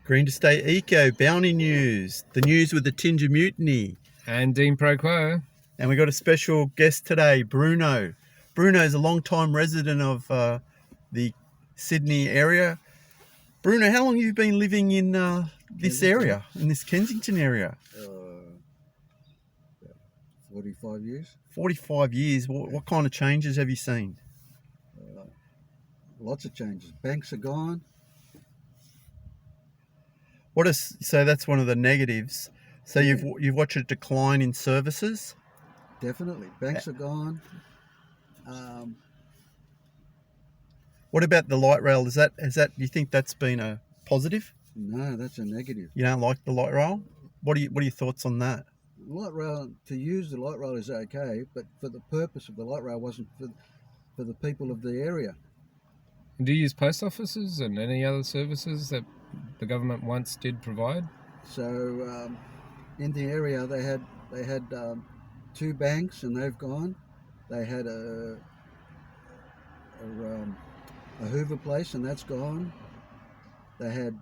Green to Stay Eco, Bounty News, the news with a tinge of mutiny. And Dean Pro Quo. And we got a special guest today, Bruno. Bruno is a long-time resident of the Sydney area. Bruno, how long have you been living in this area, in this Kensington area? 45 years. 45 years. What kind of changes have you seen? Lots of changes. Banks are gone. So that's one of the negatives. So you've watched a decline in services? Definitely. Banks are gone. What about the light rail? Is that do you think that's been a positive? No, that's a negative. You don't like the light rail? What are your thoughts on that? Light rail, to use the light rail is okay, but for the purpose of the light rail wasn't for the people of the area. Do you use post offices and any other services that the government once did provide? So in the area they had two banks and they've gone. They had a Hoover place and that's gone. They had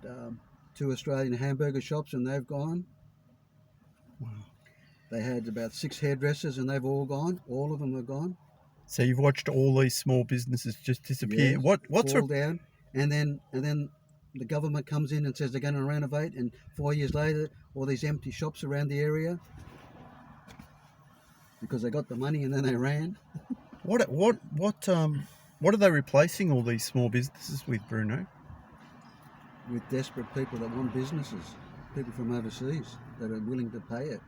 two Australian hamburger shops and they've gone. Wow. They had about 6 hairdressers and they've all gone. All of them are gone. So you've watched all these small businesses just disappear. Yes, What's fall down, and then the government comes in and says they're going to renovate, and 4 years later, all these empty shops around the area because they got the money and then they ran. What are they replacing all these small businesses with, Bruno? With desperate people that want businesses, people from overseas that are willing to pay it,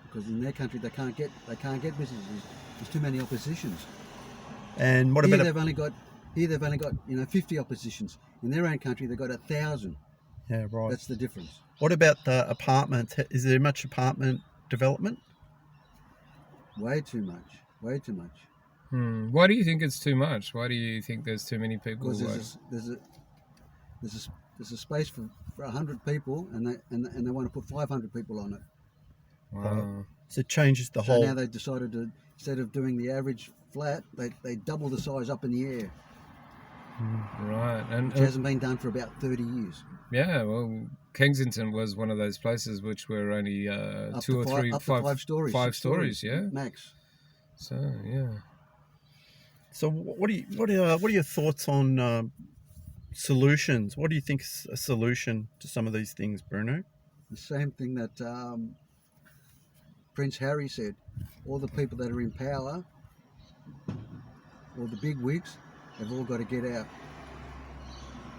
because in their country they can't get businesses. There's too many oppositions. And what here about they've only got 50 oppositions. In their own country they've got 1,000. Yeah, right. That's the difference. What about the apartments? Is there much apartment development? Way too much. Way too much. Why do you think it's too much? Why do you think there's too many people? Because there's a space for 100 people, and they want to put 500 people on it. Wow. So it changes the whole. So now they've decided to, instead of doing the average flat, they double the size up in the air. Right, and Which hasn't been done for about 30 years. Yeah, well, Kensington was one of those places which were only five stories, yeah, max. So yeah. So what are your thoughts on solutions? What do you think is a solution to some of these things, Bruno? The same thing that Prince Harry said. All the people that are in power, all the big wigs, they've all got to get out.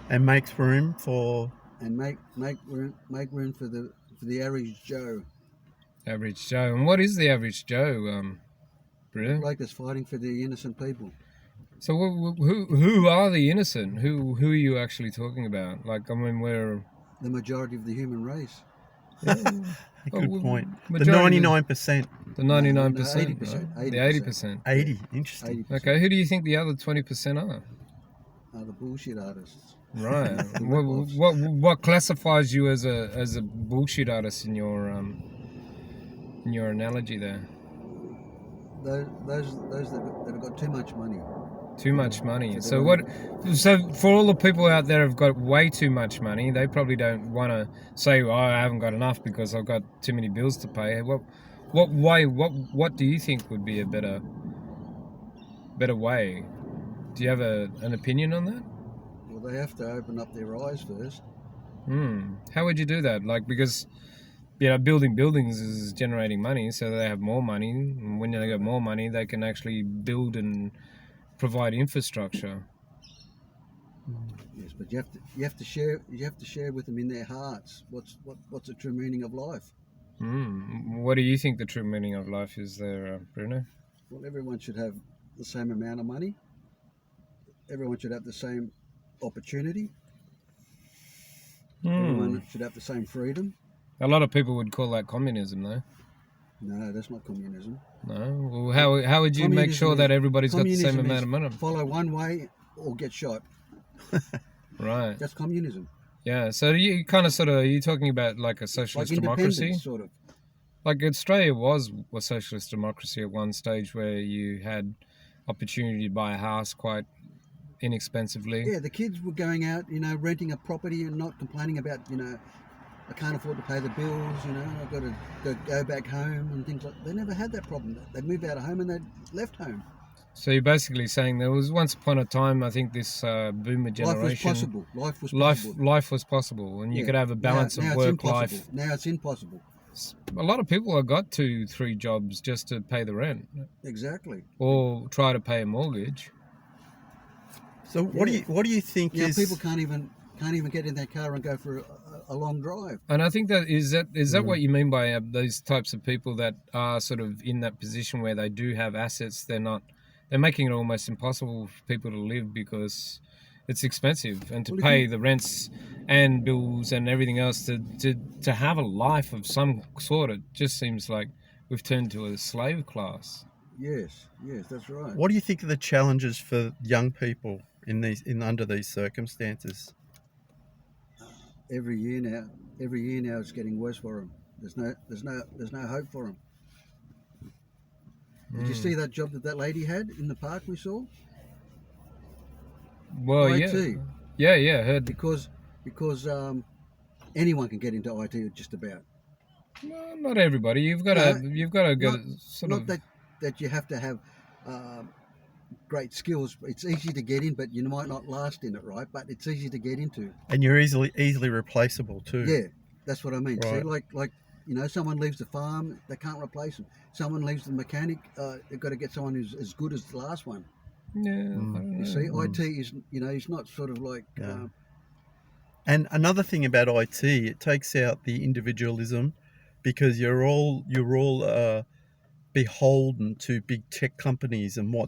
And makes room for. And make room for the average Joe. Average Joe. And what is the average Joe, Bruno? Like that's fighting for the innocent people. So who are the innocent? Who are you actually talking about? Like, I mean, we're the majority of the human race. Yeah. Good point. The 99%. The 99%. 80%. The 80%. 80. Interesting. 80%. Okay, who do you think the other 20% are? The bullshit artists. Right. what classifies you as a bullshit artist in your analogy there? Those that have got too much money. Too much money. So for all the people out there who've got way too much money, they probably don't want to say, "Oh, I haven't got enough because I've got too many bills to pay." What do you think would be a better way? Do you have an opinion on that? Well, they have to open up their eyes first. How would you do that? Like, because building buildings is generating money, so they have more money. And when they get more money, they can actually build and provide infrastructure. Yes, but you have to share with them in their hearts what's the true meaning of life. What do you think the true meaning of life is there, Bruno? Well, everyone should have the same amount of money. Everyone should have the same opportunity. Everyone should have the same freedom. A lot of people would call that communism, though. No, that's not communism. No? Well, how would you make sure that everybody's got the same amount of money? Follow one way or get shot. Right. That's communism. Yeah, so you kind of sort of, are you talking about like a socialist democracy? Sort of. Like Australia was a socialist democracy at one stage where you had opportunity to buy a house quite inexpensively. Yeah, the kids were going out, renting a property and not complaining about, I can't afford to pay the bills, I've got to go back home and things like that. They never had that problem. They moved out of home and they left home. So you're basically saying there was once upon a time, I think this boomer generation, Life was possible. life was possible, and you Yeah. could have a balance now of it's work impossible. life. Now it's impossible. A lot of people have got 2-3 jobs just to pay the rent Exactly. or try to pay a mortgage. So what do you think Now is people can't even get in their car and go for a long drive. And I think that is that what you mean by those types of people that are sort of in that position where they do have assets. They're making it almost impossible for people to live because it's expensive, and to Well, if pay you- the rents and bills and everything else to have a life of some sort. It just seems like we've turned to a slave class. Yes, that's right. what do you think are the challenges for young people under these circumstances? Every year now it's getting worse for them. There's no hope for them. Did you see that job that lady had in the park we saw? Well, IT. yeah, heard. Because anyone can get into IT just about. Well, not everybody. You've got No, to go Not, sort not of. that you have to have great skills. It's easy to get in, but you might not last in it, right? But it's easy to get into. And you're easily replaceable too. Yeah, that's what I mean. Right. See, like someone leaves the farm, they can't replace them. Someone leaves the mechanic, they've got to get someone who's as good as the last one. Yeah, I don't You know. see, IT is it's not sort of like Yeah. And another thing about IT, it takes out the individualism, because you're all beholden to big tech companies and what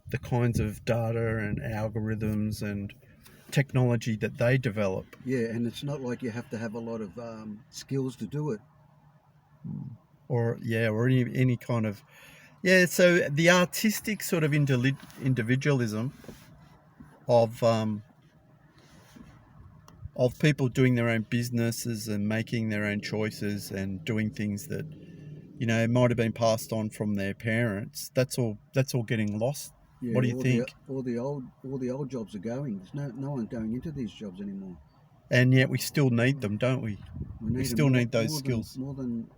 the kinds of data and algorithms and technology that they develop. yeah, and it's not like you have to have a lot of skills to do it. Or any kind of so the artistic sort of individualism of people doing their own businesses and making their own choices and doing things that might have been passed on from their parents, that's all getting lost. Yeah, What do you think? All the old jobs are going. There's no one going into these jobs anymore. And yet we still need them, don't we? We We them still need those more skills. more than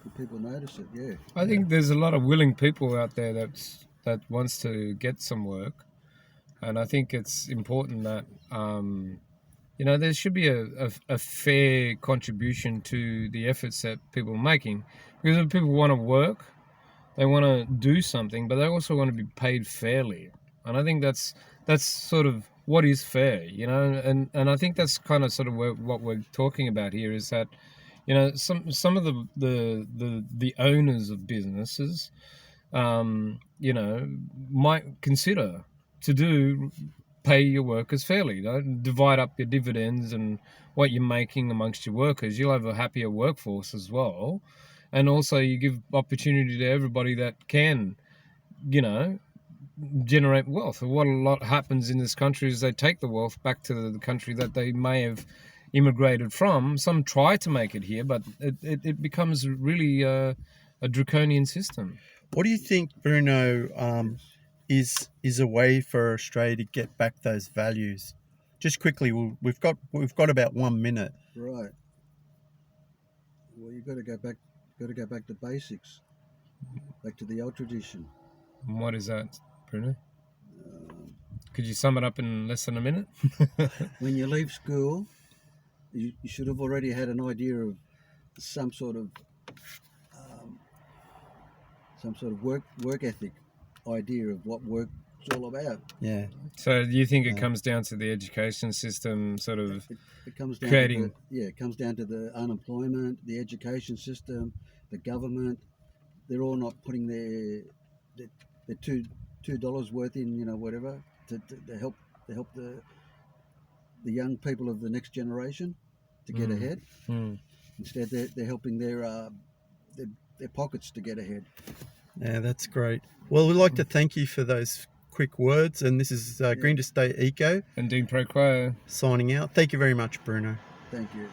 the people notice it. Yeah. I think there's a lot of willing people out there that wants to get some work, and I think it's important that there should be a fair contribution to the efforts that people are making, because if people want to work, they want to do something, but they also want to be paid fairly, and I think that's sort of what is fair, and I think that's kind of sort of what we're talking about here is that. Some of the owners of businesses, might consider to pay your workers fairly. Divide up your dividends and what you're making amongst your workers. You'll have a happier workforce as well, and also you give opportunity to everybody that can, generate wealth. What a lot happens in this country is they take the wealth back to the country that they may have immigrated from. Some try to make it here, but it becomes really a draconian system. What do you think, Bruno, is a way for Australia to get back those values? Just quickly, we've got about 1 minute. Right. Well, you've got to go back to basics, back to the old tradition. And what is that, Bruno? Could you sum it up in less than a minute? When you leave school, you should have already had an idea of some sort of work ethic, idea of what work's all about. Yeah. So do you think it comes down to the education system sort of It comes down creating... it comes down to the unemployment, the education system, the government. They're all not putting their $2 worth in, whatever to help the young people of the next generation to get ahead. Instead, they're helping their pockets to get ahead. Yeah, that's great. Well, we'd like to thank you for those quick words, and this is Green to Stay Eco and Dean Pro Quo. signing out. Thank you very much, Bruno. Thank you.